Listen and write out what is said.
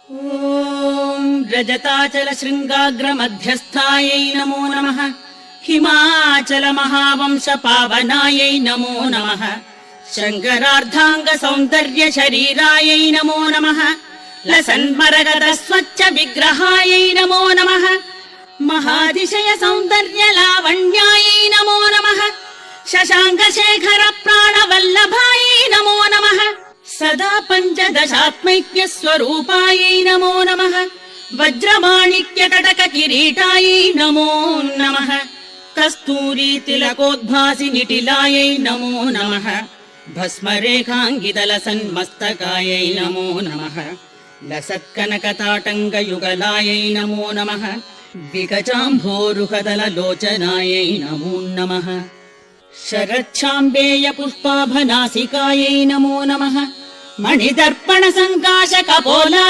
ॐ रजताचल शृङ्गाग्र मध्यस्थायै नमो नमः। हिमाचल महावंश पावनायै नमो नमः। शङ्करार्धाङ्ग सौन्दर्य शरीरायै नमो नमः। लसन्मरगद स्वच्छ विग्रहायै नमो नमः। महातिशय सौन्दर्य लावण्यायै नमो नमः। शशाङ्क शेखर प्राणवल्लभायै नमो नमः। सदा पञ्चदशात्मैक्य स्वरूपायै नमो नमः। वज्रमाणिक्य कटक किरीटायै नमो नमः। कस्तूरी तिलकोद्भासि निटिलायै नमो नमः। भस्मरेखाङ्गितलसन्मस्तकायै नमो नमः। लसत्कनकताटङ्गयुगलायै नमो नमः। विकचाम्भोरुहदललोचनायै नमो नमः। शरच्छाम्बेय पुष्पाभनासिकायै नमो नमः। मणिदर्पण सङ्काश कपोलाय